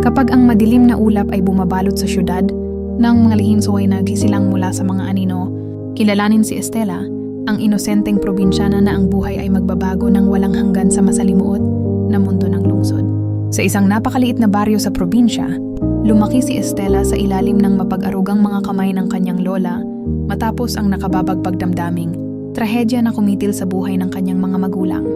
Kapag ang madilim na ulap ay bumabalot sa syudad, nang mga lihim suway na nagsisilang mula sa mga anino, kilalanin si Estela, ang inosenteng probinsyana na ang buhay ay magbabago ng walang hanggan sa masalimuot na mundo ng lungsod. Sa isang napakaliit na baryo sa probinsya, lumaki si Estela sa ilalim ng mapag-arugang mga kamay ng kanyang lola matapos ang nakababagbag damdaming trahedya na kumitil sa buhay ng kanyang mga magulang.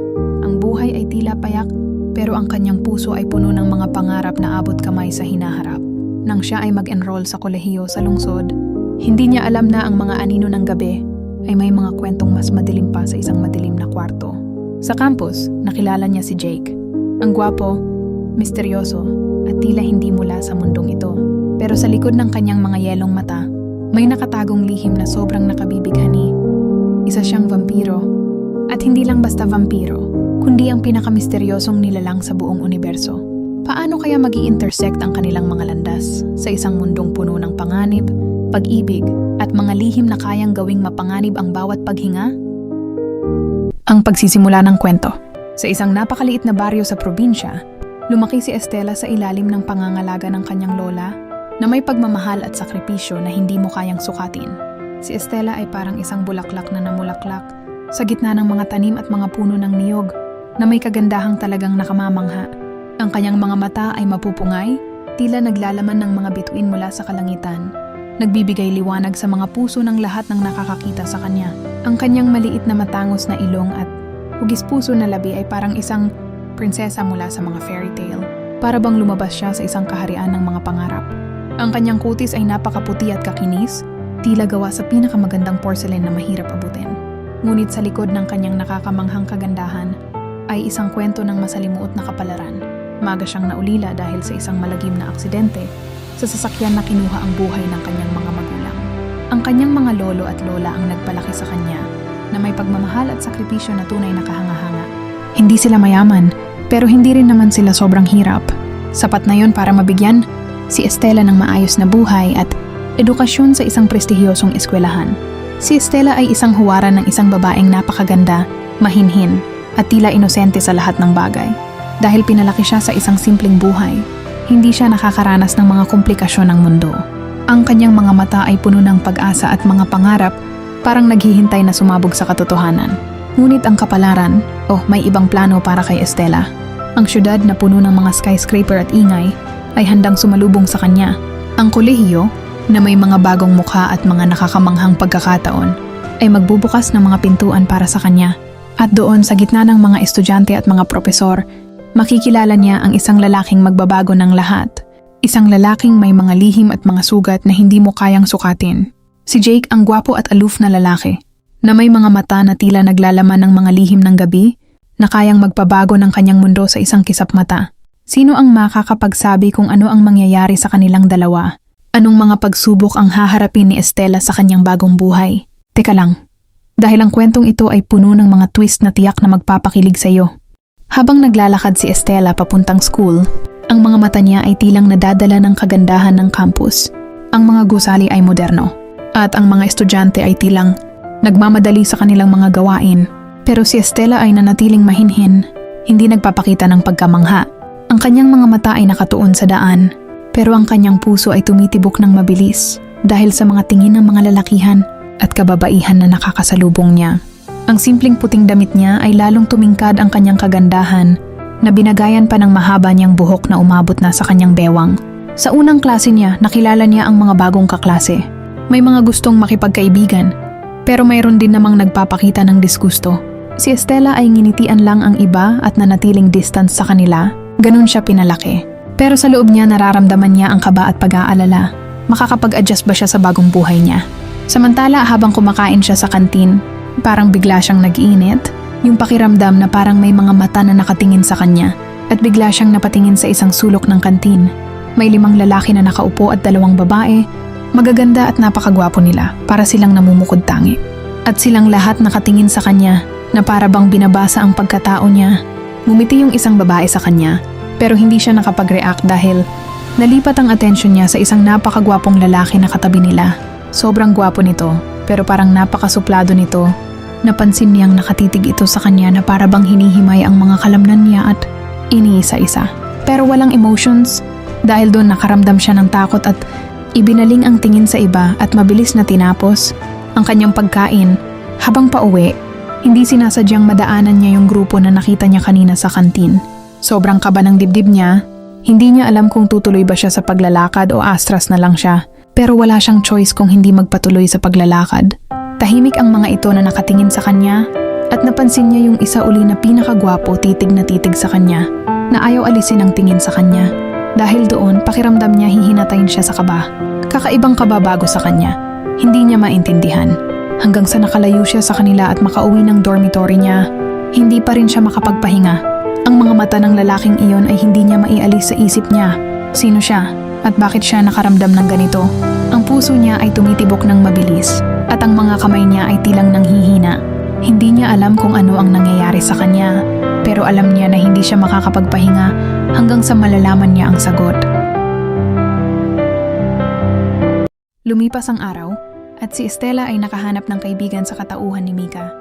Ang buhay ay tila payak, pero ang kanyang puso ay puno ng mga pangarap na abot kamay sa hinaharap. Nang siya ay mag-enroll sa kolehiyo sa lungsod, hindi niya alam na ang mga anino ng gabi ay may mga kwentong mas madilim pa sa isang madilim na kwarto. Sa campus, nakilala niya si Jake. Ang gwapo, misteryoso, at tila hindi mula sa mundong ito. Pero sa likod ng kanyang mga yelong mata, may nakatagong lihim na sobrang nakabibighani. Isa siyang vampiro. At hindi lang basta vampiro, kundi ang pinakamisteryosong nilalang sa buong universo. Paano kaya magi-intersect ang kanilang mga landas sa isang mundong puno ng panganib, pag-ibig, at mga lihim na kayang gawing mapanganib ang bawat paghinga? Ang pagsisimula ng kwento. Sa isang napakaliit na baryo sa probinsya, lumaki si Estela sa ilalim ng pangangalaga ng kanyang lola na may pagmamahal at sakripisyo na hindi mo kayang sukatin. Si Estela ay parang isang bulaklak na namulaklak sa gitna ng mga tanim at mga puno ng niyog na may kagandahang talagang nakamamangha. Ang kanyang mga mata ay mapupungay, tila naglalaman ng mga bituin mula sa kalangitan. Nagbibigay liwanag sa mga puso ng lahat ng nakakakita sa kanya. Ang kanyang maliit na matangos na ilong at hugis-puso na labi ay parang isang prinsesa mula sa mga fairy tale. Para bang lumabas siya sa isang kaharian ng mga pangarap. Ang kanyang kutis ay napakaputi at kakinis, tila gawa sa pinakamagandang porcelain na mahirap abutin. Ngunit sa likod ng kanyang nakakamanghang kagandahan ay isang kwento ng masalimuot na kapalaran. Maaga siyang naulila dahil sa isang malagim na aksidente sa sasakyan na kinuha ang buhay ng kanyang mga magulang. Ang kanyang mga lolo at lola ang nagpalaki sa kanya na may pagmamahal at sakripisyo na tunay na kahanga-hanga. Hindi sila mayaman, pero hindi rin naman sila sobrang hirap. Sapat na yon para mabigyan si Estela ng maayos na buhay at edukasyon sa isang prestihiyosong eskwelahan. Si Estela ay isang huwaran ng isang babaeng napakaganda, mahinhin, at tila inosente sa lahat ng bagay. Dahil pinalaki siya sa isang simpleng buhay, hindi siya nakakaranas ng mga komplikasyon ng mundo. Ang kanyang mga mata ay puno ng pag-asa at mga pangarap, parang naghihintay na sumabog sa katotohanan. Ngunit ang kapalaran, may ibang plano para kay Estela. Ang syudad na puno ng mga skyscraper at ingay ay handang sumalubong sa kanya. Ang kolehiyo, na may mga bagong mukha at mga nakakamanghang pagkakataon, ay magbubukas ng mga pintuan para sa kanya. At doon sa gitna ng mga estudyante at mga propesor, makikilala niya ang isang lalaking magbabago ng lahat. Isang lalaking may mga lihim at mga sugat na hindi mo kayang sukatin. Si Jake ang gwapo at aloof na lalaki, na may mga mata na tila naglalaman ng mga lihim ng gabi, na kayang magpabago ng kanyang mundo sa isang kisap mata. Sino ang makakapagsabi kung ano ang mangyayari sa kanilang dalawa? Anong mga pagsubok ang haharapin ni Estela sa kanyang bagong buhay? Teka lang, dahil ang kwentong ito ay puno ng mga twist na tiyak na magpapakilig sa iyo. Habang naglalakad si Estela papuntang school, ang mga mata niya ay tilang nadadala ng kagandahan ng campus. Ang mga gusali ay moderno, at ang mga estudyante ay tilang nagmamadali sa kanilang mga gawain. Pero si Estela ay nanatiling mahinhin, hindi nagpapakita ng pagkamangha. Ang kanyang mga mata ay nakatuon sa daan, pero ang kanyang puso ay tumitibok ng mabilis dahil sa mga tingin ng mga lalakihan at kababaihan na nakakasalubong niya. Ang simpleng puting damit niya ay lalong tumingkad ang kanyang kagandahan na binagayan pa ng mahaba niyang buhok na umabot na sa kanyang bewang. Sa unang klase niya, nakilala niya ang mga bagong kaklase. May mga gustong makipagkaibigan, pero mayroon din namang nagpapakita ng disgusto. Si Estela ay nginitian lang ang iba at nanatiling distance sa kanila. Ganun siya pinalaki. Pero sa loob niya nararamdaman niya ang kaba at pag-aalala. Makakapag-adjust ba siya sa bagong buhay niya? Samantala habang kumakain siya sa kantin, parang bigla siyang nag-iinit. Yung pakiramdam na parang may mga mata na nakatingin sa kanya at bigla siyang napatingin sa isang sulok ng kantin. May 5 lalaki na nakaupo at 2 babae. Magaganda at napakagwapo nila para silang namumukod tangi. At silang lahat nakatingin sa kanya na para bang binabasa ang pagkatao niya. Ngumiti yung isang babae sa kanya pero hindi siya nakapag-react dahil nalipat ang atensyon niya sa isang napakagwapong lalaki na katabi nila. Sobrang gwapo nito pero parang napakasuplado nito. Napansin niyang nakatitig ito sa kanya na para bang hinihimay ang mga kalamnan niya at iniisa-isa. Pero walang emotions, Dahil doon nakaramdam siya ng takot at ibinaling ang tingin sa iba at mabilis na tinapos ang kanyang pagkain. Habang pauwi, hindi sinasadyang madaanan niya yung grupo na nakita niya kanina sa kantin. Sobrang kaba ng dibdib niya, hindi niya alam kung tutuloy ba siya sa paglalakad o astras na lang siya. Pero wala siyang choice kung hindi magpatuloy sa paglalakad. Tahimik ang mga ito na nakatingin sa kanya at napansin niya yung isa uli na pinakagwapo titig na titig sa kanya na ayaw alisin ang tingin sa kanya. Dahil doon, pakiramdam niya hihinatayin siya sa kaba. Kakaibang kaba bago sa kanya. Hindi niya maintindihan. Hanggang sa nakalayo siya sa kanila at makauwi ng dormitory niya, hindi pa rin siya makapagpahinga. Ang mga mata ng lalaking iyon ay hindi niya maialis sa isip niya. Sino siya? At bakit siya nakaramdam ng ganito? Ang puso niya ay tumitibok ng mabilis at ang mga kamay niya ay tilang nanghihina. Hindi niya alam kung ano ang nangyayari sa kanya, pero alam niya na hindi siya makakapagpahinga hanggang sa malalaman niya ang sagot. Lumipas ang araw at si Estela ay nakahanap ng kaibigan sa katauhan ni Mika.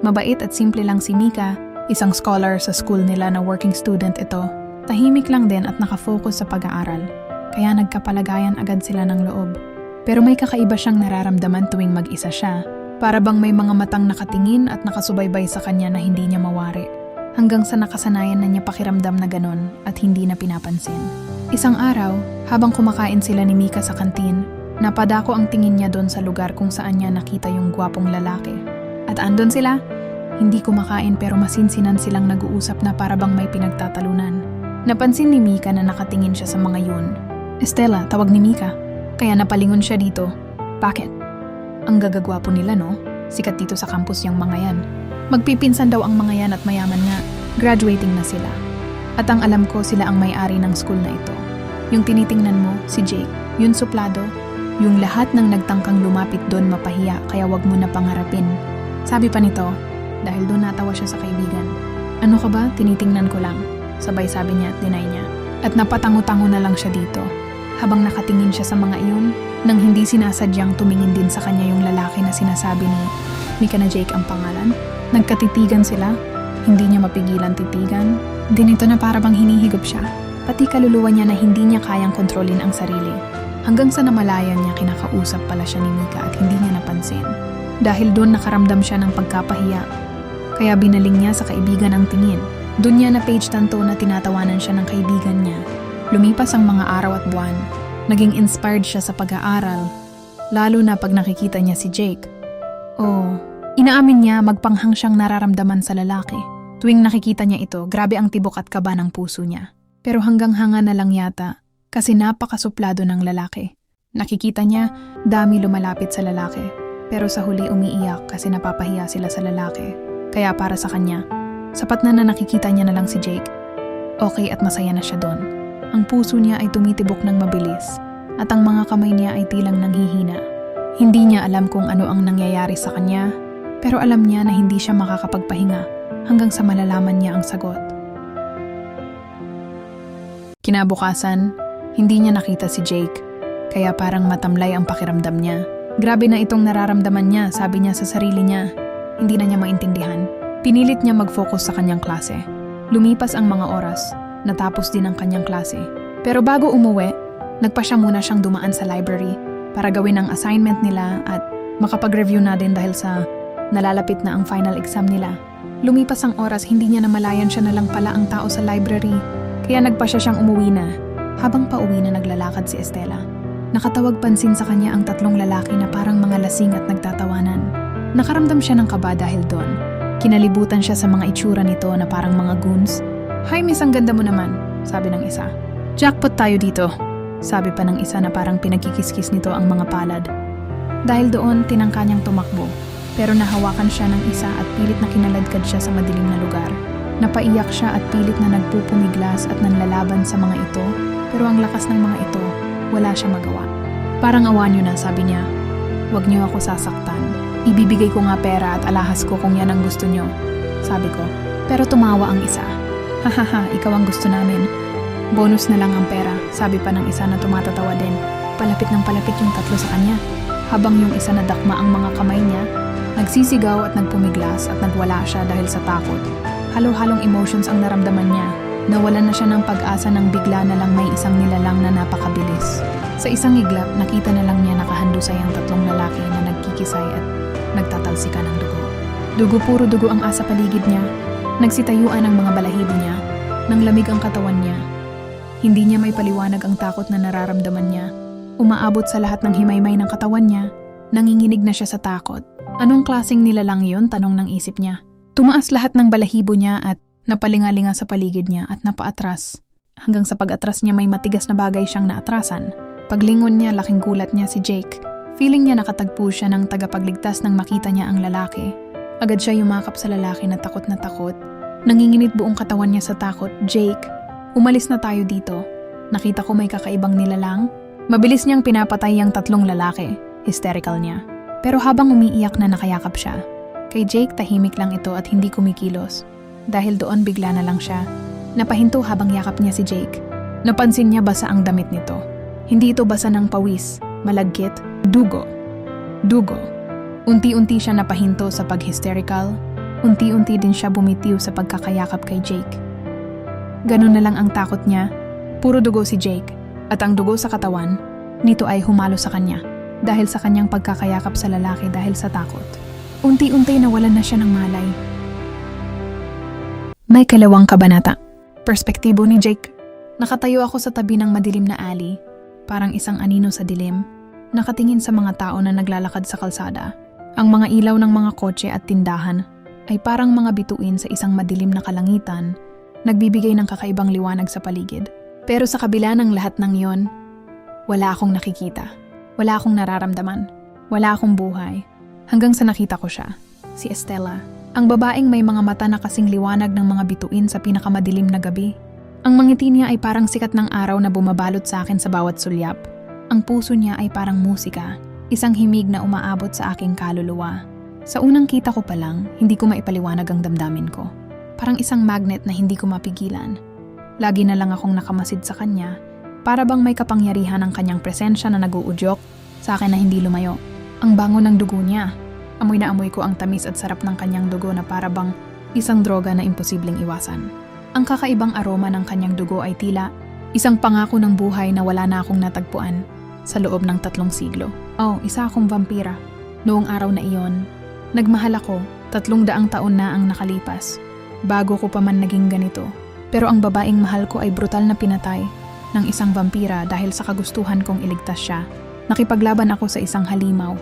Mabait at simple lang si Mika, isang scholar sa school nila na working student ito. Tahimik lang din at nakafocus sa pag-aaral, kaya nagkapalagayan agad sila ng loob. Pero may kakaiba siyang nararamdaman tuwing mag-isa siya, para bang may mga matang nakatingin at nakasubaybay sa kanya na hindi niya mawari. Hanggang sa nakasanayan na niya pakiramdam na ganon at hindi na pinapansin. Isang araw, habang kumakain sila ni Mika sa kantin, napadako ang tingin niya doon sa lugar kung saan niya nakita yung gwapong lalaki. At andon sila, hindi kumakain pero masinsinan silang nag-uusap na para bang may pinagtatalunan. Napansin ni Mika na nakatingin siya sa mga yun. Estela, tawag ni Mika. Kaya napalingon siya dito. Bakit? Ang gagagwapo nila, no? Sikat dito sa campus yung mga yan. Magpipinsan daw ang mga yan at mayaman nga. Graduating na sila. At ang alam ko sila ang may-ari ng school na ito. Yung tinitingnan mo, si Jake, yun suplado. Yung lahat ng nagtangkang lumapit doon mapahiya kaya wag mo na pangarapin. Sabi pa nito, dahil doon natawa siya sa kaibigan. Ano ka ba? Tinitingnan ko lang. Sabay sabi niya at deny niya. At napatango-tango na lang siya dito. Habang nakatingin siya sa mga iyon, nang hindi sinasadyang tumingin din sa kanya yung lalaki na sinasabi ni Mika na Jake ang pangalan. Nagkatitigan sila, hindi niya mapigilan titigan. Dinito na para bang hinihigop siya. Pati kaluluwa niya na hindi niya kayang kontrolin ang sarili. Hanggang sa namalayan niya kinakausap pala siya ni Mika at hindi niya napansin. Dahil doon nakaramdam siya ng pagkapahiya. Kaya binaling niya sa kaibigan ang tingin. Doon niya na page tanto na tinatawanan siya ng kaibigan niya. Lumipas ang mga araw at buwan. Naging inspired siya sa pag-aaral. Lalo na pag nakikita niya si Jake. Inaamin niya magpanghang siyang nararamdaman sa lalaki. Tuwing nakikita niya ito, grabe ang tibok at kaba ng puso niya. Pero hanggang hanga na lang yata kasi napakasuplado ng lalaki. Nakikita niya, dami lumalapit sa lalaki. Pero sa huli umiiyak kasi napapahiya sila sa lalaki. Kaya para sa kanya, sapat na nakikita niya na lang si Jake. Okay at masaya na siya doon. Ang puso niya ay tumitibok ng mabilis at ang mga kamay niya ay tilang nanghihina. Hindi niya alam kung ano ang nangyayari sa kanya, pero alam niya na hindi siya makakapagpahinga hanggang sa malalaman niya ang sagot. Kinabukasan, hindi niya nakita si Jake, kaya parang matamlay ang pakiramdam niya. Grabe na itong nararamdaman niya, sabi niya sa sarili niya. Hindi na niya maintindihan. Pinilit niya mag-focus sa kanyang klase. Lumipas ang mga oras, natapos din ang kanyang klase. Pero bago umuwi, nagpa siya muna siyang dumaan sa library para gawin ang assignment nila at makapag-review na din dahil sa nalalapit na ang final exam nila. Lumipas ang oras, hindi niya namalayan siya na lang pala ang tao sa library. Kaya nagpa siya siyang umuwi na. Habang pauwi na naglalakad si Estela, nakatawag pansin sa kanya ang tatlong lalaki na parang mga lasing at nagtatawanan. Nakaramdam siya ng kaba dahil doon. Kinalibutan siya sa mga itsura nito na parang mga goons. "Hi miss, ang ganda mo naman," sabi ng isa. "Jackpot tayo dito," sabi pa ng isa na parang pinagkikiskis nito ang mga palad. Dahil doon, tinangka niyang tumakbo. Pero nahawakan siya ng isa at pilit na kinaladkad siya sa madilim na lugar. Napaiyak siya at pilit na nagpupumiglas at nanlalaban sa mga ito. Pero ang lakas ng mga ito, wala siya magawa. "Parang awa niyo na," sabi niya. "Huwag niyo ako sasaktan. Ibibigay ko nga pera at alahas ko kung yan ang gusto niyo," sabi ko. Pero tumawa ang isa. "Hahaha, ikaw ang gusto namin. Bonus na lang ang pera," sabi pa ng isa na tumatatawa din. Palapit ng palapit yung tatlo sa kanya. Habang yung isa nadakma ang mga kamay niya, nagsisigaw at nagpumiglas at nagwala siya dahil sa takot. Halo-halong emotions ang naramdaman niya. Nawalan na siya ng pag-asa nang bigla na lang may isang nilalang na napakabilis. Sa isang iglap, nakita na lang niya nakahandusay ang tatlong lalaki na nagkikisay at nagtatalsikan ng dugo. Puro dugo ang asa paligid niya. Nagsitayuan ang mga balahibo niya. Nang lamig ang katawan niya. Hindi niya may paliwanag ang takot na nararamdaman niya. Umaabot sa lahat ng himaymay ng katawan niya. Nanginginig na siya sa takot. Anong klaseng nilalang yun? Tanong ng isip niya. Tumaas lahat ng balahibo niya at napalingalinga sa paligid niya at napaatras. Hanggang sa pag-atras niya may matigas na bagay siyang naatrasan. Paglingon niya, laking gulat niya si Jake. Feeling niya nakatagpo siya ng tagapagligtas nang makita niya ang lalaki. Agad siya yumakap sa lalaki na takot na takot. Nanginginit buong katawan niya sa takot. Jake, umalis na tayo dito. Nakita ko may kakaibang nilalang. Mabilis niyang pinapatay ang tatlong lalaki. Hysterical niya. Pero habang umiiyak na nakayakap siya. Kay Jake tahimik lang ito at hindi kumikilos. Dahil doon bigla na lang siya. Napahinto habang yakap niya si Jake. Napansin niya basa ang damit nito. Hindi ito basa ng pawis, malagkit, dugo. Dugo. Unti-unti siya napahinto sa pag-hysterical. Unti-unti din siya bumitiw sa pagkakayakap kay Jake. Ganun na lang ang takot niya. Puro dugo si Jake. At ang dugo sa katawan, nito ay humalo sa kanya. Dahil sa kanyang pagkakayakap sa lalaki dahil sa takot. Unti-unti nawalan na siya ng malay. May kalawang kabanata. Perspektibo ni Jake. Nakatayo ako sa tabi ng madilim na alley. Parang isang anino sa dilim, nakatingin sa mga tao na naglalakad sa kalsada. Ang mga ilaw ng mga kotse at tindahan ay parang mga bituin sa isang madilim na kalangitan, nagbibigay ng kakaibang liwanag sa paligid. Pero sa kabila ng lahat ng yon, wala akong nakikita. Wala akong nararamdaman. Wala akong buhay. Hanggang sa nakita ko siya, si Estela. Ang babaeng may mga mata na kasing liwanag ng mga bituin sa pinakamadilim na gabi. Ang mangiti niya ay parang sikat ng araw na bumabalot sa akin sa bawat sulyap. Ang puso niya ay parang musika, isang himig na umaabot sa aking kaluluwa. Sa unang kita ko pa lang, hindi ko maipaliwanag ang damdamin ko. Parang isang magnet na hindi ko mapigilan. Lagi na lang akong nakamasid sa kanya, para bang may kapangyarihan ang kanyang presensya na nag-uudyok sa akin na hindi lumayo. Ang bango ng dugo niya. Amoy na amoy ko ang tamis at sarap ng kanyang dugo na para bang isang droga na imposibleng iwasan. Ang kakaibang aroma ng kanyang dugo ay tila isang pangako ng buhay na wala na akong natagpuan sa loob ng 3 siglo. Isa akong vampira. Noong araw na iyon, nagmahal ako, 300 taon na ang nakalipas. Bago ko pa man naging ganito. Pero ang babaeng mahal ko ay brutal na pinatay ng isang vampira dahil sa kagustuhan kong iligtas siya. Nakipaglaban ako sa isang halimaw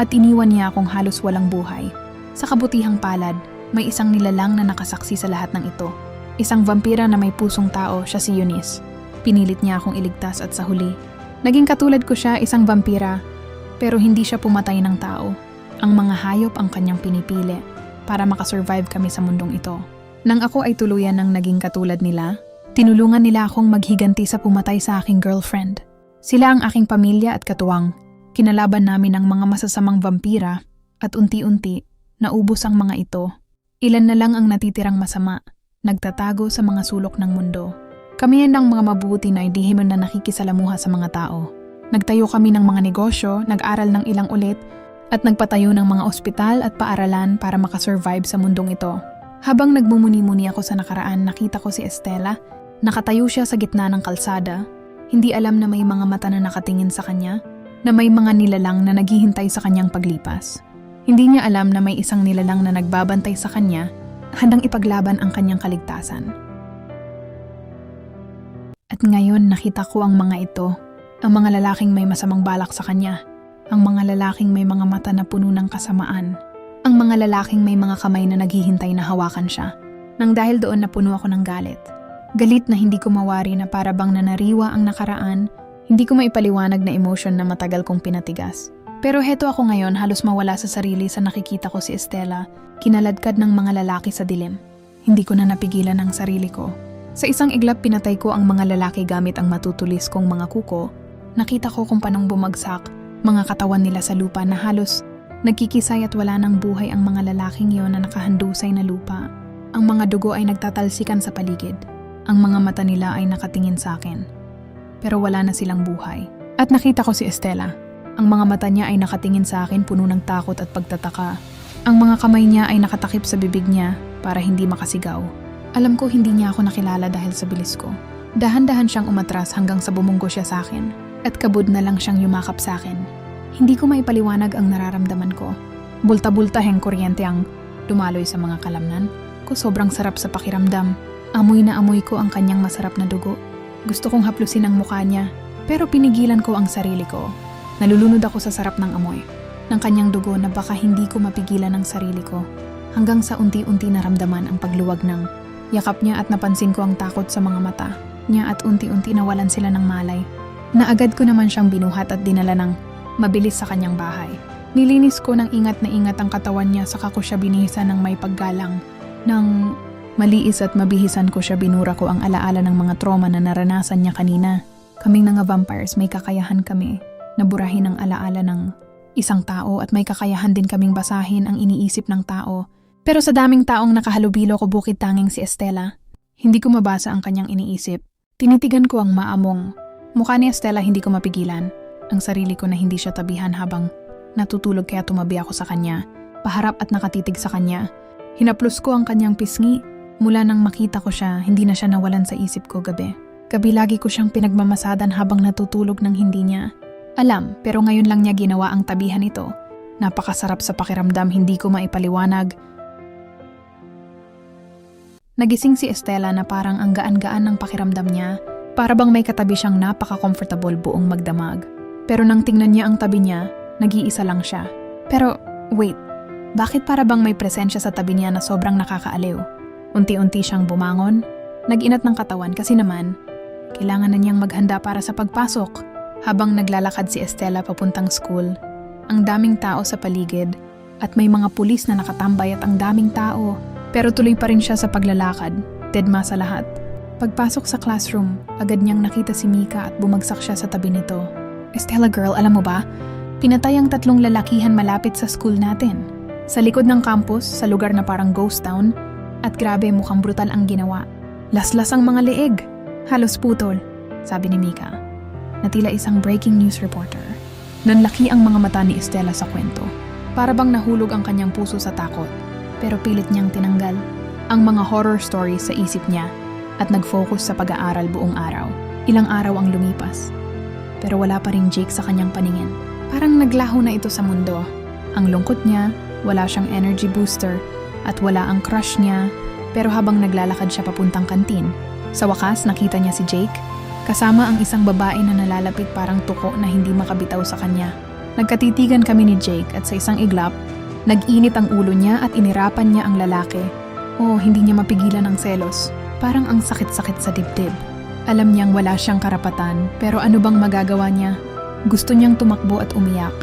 at iniwan niya akong halos walang buhay. Sa kabutihang palad, may isang nilalang na nakasaksi sa lahat ng ito. Isang vampira na may pusong tao, siya si Eunice. Pinilit niya akong iligtas at sa huli, naging katulad ko siya, isang vampira. Pero hindi siya pumatay ng tao. Ang mga hayop ang kanyang pinipili para makasurvive kami sa mundong ito. Nang ako ay tuluyan ng naging katulad nila, tinulungan nila akong maghiganti sa pumatay sa aking girlfriend. Sila ang aking pamilya at katuwang. Kinalaban namin ang mga masasamang vampira at unti-unti, naubos ang mga ito. Ilan na lang ang natitirang masama. Nagtatago sa mga sulok ng mundo. Kami ng mga mabuti na hindi na nakikisalamuha sa mga tao. Nagtayo kami ng mga negosyo, nag-aral ng ilang ulit, at nagpatayo ng mga ospital at paaralan para makasurvive sa mundong ito. Habang nagmumuni-muni ako sa nakaraan, nakita ko si Estela. Nakatayo siya sa gitna ng kalsada. Hindi alam na may mga mata na nakatingin sa kanya, na may mga nilalang na naghihintay sa kanyang paglipas. Hindi niya alam na may isang nilalang na nagbabantay sa kanya, handang ipaglaban ang kanyang kaligtasan. At ngayon nakita ko ang mga ito, ang mga lalaking may masamang balak sa kanya, ang mga lalaking may mga mata na puno ng kasamaan, ang mga lalaking may mga kamay na naghihintay na hawakan siya. Nang dahil doon napuno ako ng galit. Galit na hindi ko mawari na para bang nanariwa ang nakaraan, hindi ko maipaliwanag na emosyon na matagal kong pinatigas. Pero heto ako ngayon halos mawala sa sarili sa nakikita ko si Estela, kinaladkad ng mga lalaki sa dilim. Hindi ko na napigilan ang sarili ko. Sa isang iglap pinatay ko ang mga lalaki gamit ang matutulis kong mga kuko. Nakita ko kung paanong bumagsak, mga katawan nila sa lupa na halos nagkikisay at wala ng buhay ang mga lalaking yon na nakahandusay na lupa. Ang mga dugo ay nagtatalsikan sa paligid. Ang mga mata nila ay nakatingin sa akin. Pero wala na silang buhay. At nakita ko si Estela. Ang mga mata niya ay nakatingin sa akin puno ng takot at pagtataka. Ang mga kamay niya ay nakatakip sa bibig niya para hindi makasigaw. Alam ko hindi niya ako nakilala dahil sa bilis ko. Dahan-dahan siyang umatras hanggang sa bumunggo siya sa akin at kabud na lang siyang yumakap sa akin. Hindi ko maipaliwanag ang nararamdaman ko. Bulta-bultaheng kuryente ang dumaloy sa mga kalamnan ko. Sobrang sarap sa pakiramdam. Amoy na amoy ko ang kanyang masarap na dugo. Gusto kong haplusin ang mukha niya, pero pinigilan ko ang sarili ko. Nalulunod ako sa sarap ng amoy ng kanyang dugo na baka hindi ko mapigilan ang sarili ko. Hanggang sa unti-unti naramdaman ang pagluwag ng yakap niya at napansin ko ang takot sa mga mata niya at unti-unti nawalan sila ng malay. Naagad ko naman siyang binuhat at dinala ng mabilis sa kanyang bahay. Nilinis ko ng ingat na ingat ang katawan niya, saka ko siya binihisan ng may paggalang. Nang maliis at mabihisan ko siya, binura ko ang alaala ng mga trauma na naranasan niya kanina. Kaming mga vampires, may kakayahan kami na burahin ang alaala ng isang tao at may kakayahan din kaming basahin ang iniisip ng tao. Pero sa daming taong nakahalubilo ko, bukid tanging si Estela. Hindi ko mabasa ang kanyang iniisip. Tinitigan ko ang maamong mukha ni Estela, hindi ko mapigilan ang sarili ko na hindi siya tabihan habang natutulog, kaya tumabi ako sa kanya, paharap at nakatitig sa kanya. Hinaplos ko ang kanyang pisngi. Mula nang makita ko siya, hindi na siya nawalan sa isip ko gabi. Gabi lagi ko siyang pinagmamasadan habang natutulog ng hindi niya alam, pero ngayon lang niya ginawa ang tabihan ito. Napakasarap sa pakiramdam, hindi ko maipaliwanag. Nagising si Estela na parang ang gaan-gaan ng pakiramdam niya. Para bang may katabi siyang napaka-comfortable buong magdamag. Pero nang tingnan niya ang tabi niya, nag-iisa lang siya. Pero wait, bakit para bang may presensya sa tabi niya na sobrang nakakaaliw? Unti-unti siyang bumangon, nag-inat ng katawan kasi naman, kailangan na niyang maghanda para sa pagpasok. Habang naglalakad si Estela papuntang school, ang daming tao sa paligid at may mga pulis na nakatambay at ang daming tao. Pero tuloy pa rin siya sa paglalakad, dedma sa lahat. Pagpasok sa classroom, agad niyang nakita si Mika at bumagsak siya sa tabi nito. Estela girl, alam mo ba? Pinatay ang 3 lalakihan malapit sa school natin. Sa likod ng campus, sa lugar na parang ghost town. At grabe, mukhang brutal ang ginawa. Laslas ang mga leeg. Halos putol, sabi ni Mika, na tila isang breaking news reporter. Nanlaki ang mga mata ni Estela sa kwento. Para bang nahulog ang kanyang puso sa takot. Pero pilit niyang tinanggal ang mga horror stories sa isip niya at nag-focus sa pag-aaral buong araw. Ilang araw ang lumipas, pero wala pa ring Jake sa kanyang paningin. Parang naglaho na ito sa mundo. Ang lungkot niya, wala siyang energy booster at wala ang crush niya. Pero habang naglalakad siya papuntang kantin, sa wakas nakita niya si Jake kasama ang isang babae na nalalapit parang tuko na hindi makabitaw sa kanya. Nagkatitigan kami ni Jake at sa isang iglap, nag-init ang ulo niya at inirapan niya ang lalaki. Oh, hindi niya mapigilan ang selos. Parang ang sakit-sakit sa dibdib. Alam niyang wala siyang karapatan, pero ano bang magagawa niya? Gusto niyang tumakbo at umiyak,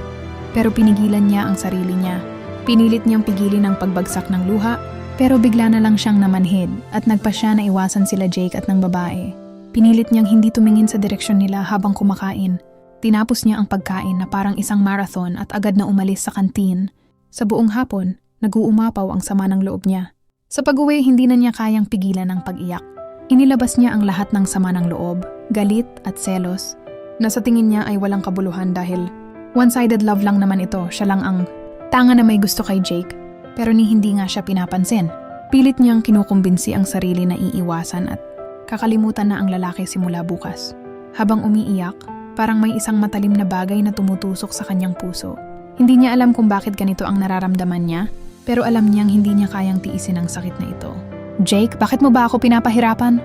pero pinigilan niya ang sarili niya. Pinilit niyang pigilin ang pagbagsak ng luha, pero bigla na lang siyang namanhid at nagpa siya na iwasan sila Jake at ng babae. Pinilit niyang hindi tumingin sa direksyon nila habang kumakain. Tinapos niya ang pagkain na parang isang marathon at agad na umalis sa kantin. Sa buong hapon, nag-uumapaw ang sama ng loob niya. Sa pag-uwi, hindi na niya kayang pigilan ang pag-iyak. Inilabas niya ang lahat ng sama ng loob, galit at selos, na sa tingin niya ay walang kabuluhan dahil one-sided love lang naman ito. Siya lang ang tanga na may gusto kay Jake, pero hindi nga siya pinapansin. Pilit niyang kinukumbinsi ang sarili na iiwasan at kakalimutan na ang lalaki simula bukas. Habang umiiyak, parang may isang matalim na bagay na tumutusok sa kanyang puso. Hindi niya alam kung bakit ganito ang nararamdaman niya, pero alam niyang hindi niya kayang tiisin ang sakit na ito. Jake, bakit mo ba ako pinapahirapan?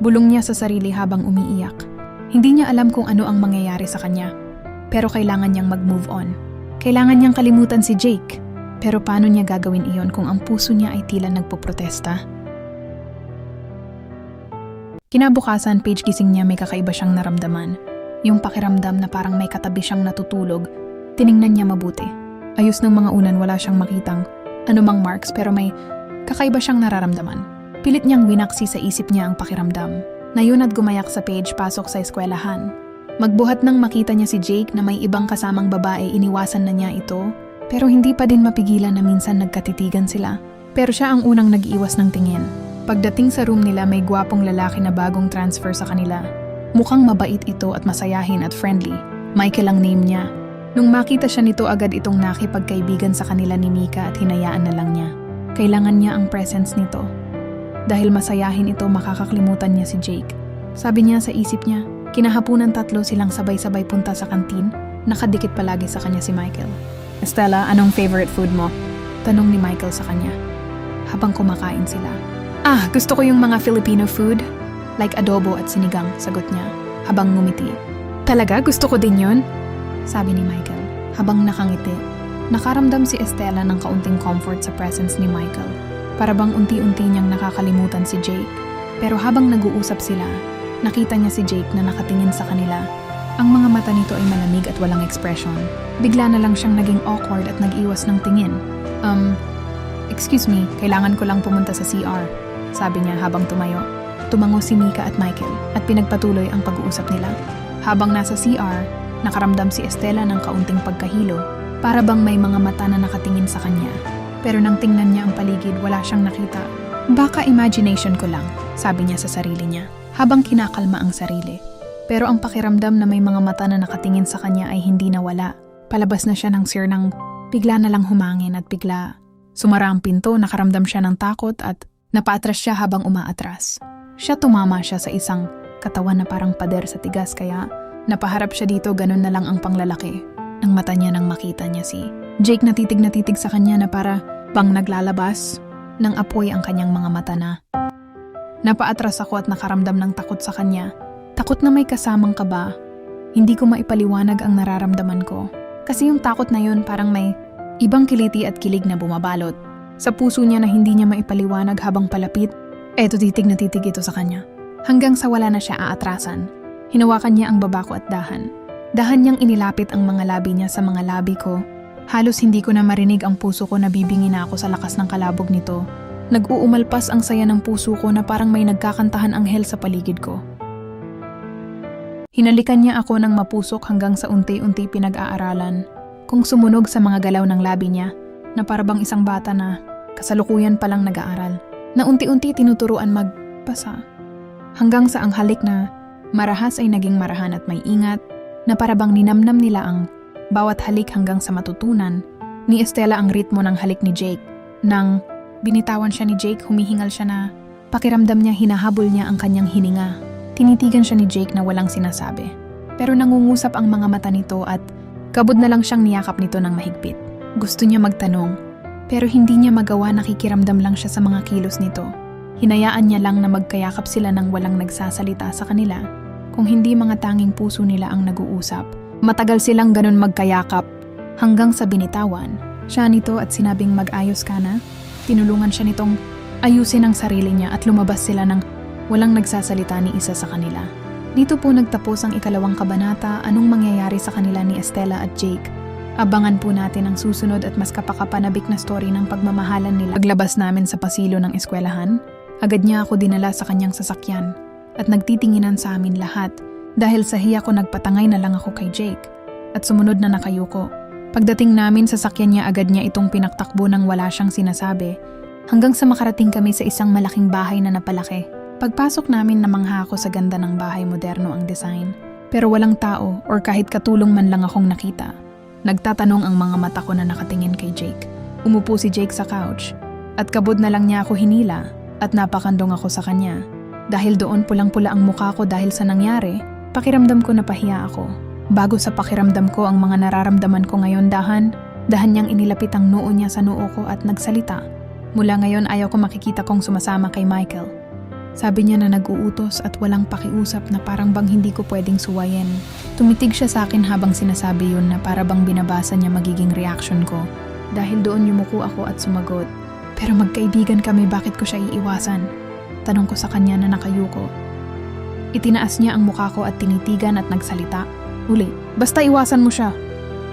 Bulong niya sa sarili habang umiiyak. Hindi niya alam kung ano ang mangyayari sa kanya, pero kailangan niyang mag-move on. Kailangan niyang kalimutan si Jake, pero paano niya gagawin iyon kung ang puso niya ay tila nagpoprotesta? Kinabukasan, page gising niya, may kakaiba siyang naramdaman. Yung pakiramdam na parang may katabi siyang natutulog. Tiningnan niya mabuti. Ayos ng mga unan, wala siyang makitang anumang marks, pero may kakaiba siyang nararamdaman. Pilit niyang winaksi sa isip niya ang pakiramdam. Nayon at gumayak sa page pasok sa eskwelahan. Magbuhat nang makita niya si Jake na may ibang kasamang babae, iniwasan na niya ito. Pero hindi pa din mapigilan na minsan nagkatitigan sila. Pero siya ang unang nag-iwas ng tingin. Pagdating sa room nila, may gwapong lalaki na bagong transfer sa kanila. Mukhang mabait ito at masayahin at friendly. Michael ang name niya. Nung makita siya nito, agad itong nakipagkaibigan sa kanila ni Mika at hinayaan na lang niya. Kailangan niya ang presence nito. dahil masayahin ito makakaklimutan niya si Jake. Sabi niya sa isip niya, kinahapunan 3 silang sabay-sabay punta sa kantin, nakadikit palagi sa kanya si Michael. Estela, anong favorite food mo? Tanong ni Michael sa kanya. Habang kumakain sila. Gusto ko yung mga Filipino food. Like adobo at sinigang, sagot niya, habang ngumiti. Talaga? Gusto ko din yun? Sabi ni Michael, habang nakangiti. Nakaramdam si Estela ng kaunting comfort sa presence ni Michael. Para bang unti-unti niyang nakakalimutan si Jake. Pero habang nag-uusap sila, nakita niya si Jake na nakatingin sa kanila. Ang mga mata nito ay malamig at walang expression. Bigla na lang siyang naging awkward at nag-iwas ng tingin. Excuse me, kailangan ko lang pumunta sa CR, sabi niya habang tumayo. Tumango si Mika at Michael at pinagpatuloy ang pag-uusap nila. Habang nasa CR, nakaramdam si Estela ng kaunting pagkahilo, para bang may mga mata na nakatingin sa kanya. Pero nang tingnan niya ang paligid, wala siyang nakita. Baka imagination ko lang, sabi niya sa sarili niya, habang kinakalma ang sarili. Pero ang pakiramdam na may mga mata na nakatingin sa kanya ay hindi nawala. Palabas na siya ng CR nang bigla na lang humangin at bigla sumara ang pinto, nakaramdam siya ng takot at napaatras siya habang umaatras. Tumama siya sa isang katawan na parang pader sa tigas kaya napaharap siya dito, ganun na lang ang panglalaki. Ang mata niya nang makita niya si Jake na titig sa kanya na para bang naglalabas ng apoy ang kanyang mga mata na. Napaatras ako at nakaramdam ng takot sa kanya. Takot na may kasamang kaba. Hindi ko maipaliwanag ang nararamdaman ko. Kasi yung takot na yun parang may ibang kiliti at kilig na bumabalot. Sa puso niya na hindi niya maipaliwanag habang palapit, titig na titig ito sa kanya. Hanggang sa wala na siya aatrasan. Hinawakan niya ang baba ko at dahan. Dahan niyang inilapit ang mga labi niya sa mga labi ko. Halos hindi ko na marinig ang puso ko na bibingi na ako sa lakas ng kalabog nito. Nag-uumalpas ang saya ng puso ko na parang may nagkakantahan anghel sa paligid ko. Hinalikan niya ako ng mapusok hanggang sa unti-unti pinag-aaralan. Kung sumunog sa mga galaw ng labi niya, na parabang isang bata na kasalukuyan palang nag-aaral, na unti-unti tinuturuan magpasa. Hanggang sa ang halik na marahas ay naging marahan at may ingat, na parabang ninamnam nila ang bawat halik hanggang sa matutunan ni Estela ang ritmo ng halik ni Jake. Nang binitawan siya ni Jake, humihingal siya na pakiramdam niya hinahabol niya ang kanyang hininga. Tinitigan siya ni Jake na walang sinasabi. Pero nangungusap ang mga mata nito at kabod na lang siyang niyakap nito ng mahigpit. Gusto niya magtanong, pero hindi niya magawa, nakikiramdam lang siya sa mga kilos nito. Hinayaan niya lang na magkayakap sila nang walang nagsasalita sa kanila. Kung hindi mga tanging puso nila ang nag-uusap. Matagal silang ganun magkayakap hanggang sa binitawan siya nito at sinabing mag-ayos ka na. Tinulungan siya nitong ayusin ang sarili niya at lumabas sila ng walang nagsasalita ni isa sa kanila. Dito po nagtapos ang 2 kabanata, anong mangyayari sa kanila ni Estela at Jake. Abangan po natin ang susunod at mas kapakapanabik na story ng pagmamahalan nila. Paglabas namin sa pasilyo ng eskwelahan, agad niya ako dinala sa kanyang sasakyan at nagtitinginan sa amin lahat dahil sa hiya ko nagpatangay na lang ako kay Jake at sumunod na nakayuko. Pagdating namin sa sasakyan niya, agad niya itong pinaktakbo nang wala siyang sinasabi hanggang sa makarating kami sa isang malaking bahay na napalaki. Pagpasok namin, namangha ako sa ganda ng bahay, moderno ang design. Pero walang tao or kahit katulong man lang akong nakita. Nagtatanong ang mga mata ko na nakatingin kay Jake. Umupo si Jake sa couch at kabod na lang niya ako hinila at napakandong ako sa kanya. Dahil doon pulang-pula ang mukha ko dahil sa nangyari, pakiramdam ko na pahiya ako. Bago sa pakiramdam ko ang mga nararamdaman ko ngayon, dahan niyang inilapit ang noo niya sa noo ko at nagsalita. Mula ngayon ayaw ko makikita kong sumasama kay Michael. Sabi niya na nag-uutos at walang pakiusap na parang bang hindi ko pwedeng suwayin. Tumitig siya sa akin habang sinasabi yun na para bang binabasa niya magiging reaction ko. Dahil doon yumuko ako at sumagot. Pero magkaibigan kami, bakit ko siya iiwasan? Tanong ko sa kanya na nakayuko. Itinaas niya ang mukha ko at tinitigan at nagsalita. Uli, basta iwasan mo siya.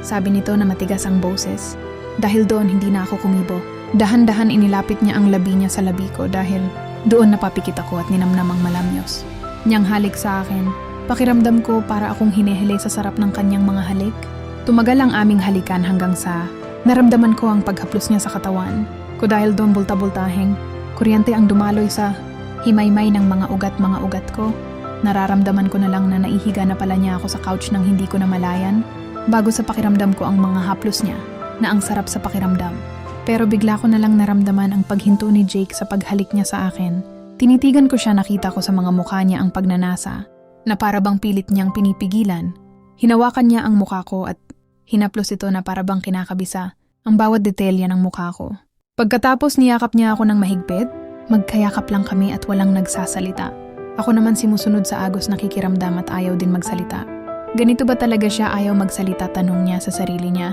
Sabi nito na matigas ang boses. Dahil doon hindi na ako kumibo. Dahan-dahan inilapit niya ang labi niya sa labi ko dahil doon napapikit ako at ninamnam ang malamyos. Niyang halik sa akin, pakiramdam ko para akong hinihili sa sarap ng kanyang mga halik. Tumagal ang aming halikan hanggang sa naramdaman ko ang paghaplos niya sa katawan ko dahil doon bulta-bultahing kuryente ang dumaloy sa himaymay ng mga ugat ko. Nararamdaman ko na lang na naihiga na pala niya ako sa couch nang hindi ko na malayan bago sa pakiramdam ko ang mga haplos niya na ang sarap sa pakiramdam. Pero bigla ko na lang naramdaman ang paghinto ni Jake sa paghalik niya sa akin Tinitigan ko siya, nakita ko sa mga mukha niya ang pagnanasa, na para bang pilit niyang pinipigilan. Hinawakan niya ang mukha ko at hinaplos ito na para bang kinakabisa ang bawat detalye ng mukha ko. Pagkatapos niyakap niya ako ng mahigpit, magkayakap lang kami at walang nagsasalita. Ako naman simusunod sa agos, nakikiramdam at ayaw din magsalita. Ganito ba talaga siya ayaw magsalita, tanong niya sa sarili niya,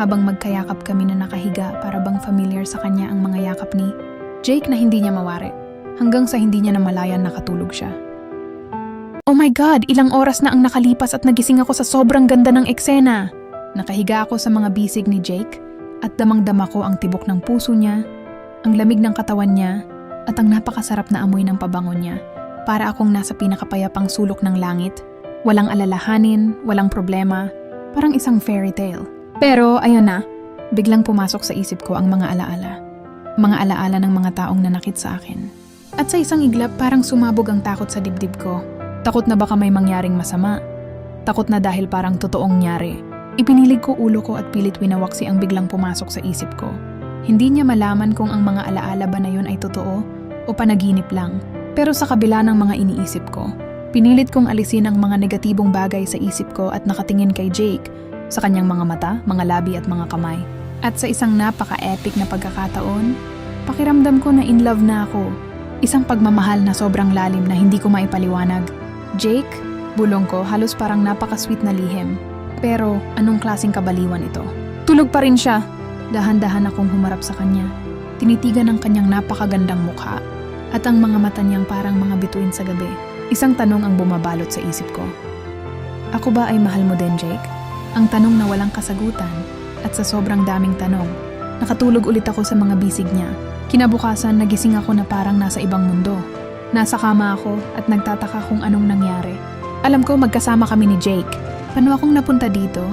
habang magkayakap kami na nakahiga, para bang familiar sa kanya ang mga yakap ni Jake na hindi niya mawari. Hanggang sa hindi niya namalayan nakatulog siya. Oh my God! Ilang oras na ang nakalipas at nagising ako sa sobrang ganda ng eksena. Nakahiga ako sa mga bisig ni Jake at damang-dama ko ang tibok ng puso niya, ang lamig ng katawan niya, at ang napakasarap na amoy ng pabango niya. Para akong nasa pinakapayapang sulok ng langit. Walang alalahanin, walang problema, parang isang fairy tale. Pero ayun na, biglang pumasok sa isip ko ang mga alaala. Mga alaala ng mga taong nanakit sa akin. At sa isang iglap, parang sumabog ang takot sa dibdib ko. Takot na baka may mangyaring masama. Takot na dahil parang totoong nyari. Ipinilig ko ulo ko at pilit winawaksi ang biglang pumasok sa isip ko. Hindi niya malaman kung ang mga alaala ba na yun ay totoo o panaginip lang. Pero sa kabila ng mga iniisip ko, pinilit kong alisin ang mga negatibong bagay sa isip ko at nakatingin kay Jake, sa kanyang mga mata, mga labi at mga kamay. At sa isang napaka-epic na pagkakataon, pakiramdam ko na in love na ako. Isang pagmamahal na sobrang lalim na hindi ko maipaliwanag. Jake, bulong ko, halos parang napaka-sweet na lihim. Pero anong klaseng kabaliwan ito? Tulog pa rin siya. Dahan-dahan akong humarap sa kanya. Tinitigan ang kanyang napakagandang mukha at ang mga mata niyang parang mga bituin sa gabi. Isang tanong ang bumabalot sa isip ko. Ako ba ay mahal mo din, Jake? Ang tanong na walang kasagutan, at sa sobrang daming tanong, nakatulog ulit ako sa mga bisig niya. Kinabukasan, nagising ako na parang nasa ibang mundo. Nasa kama ako at nagtataka kung anong nangyari. Alam ko magkasama kami ni Jake. Paano akong napunta dito?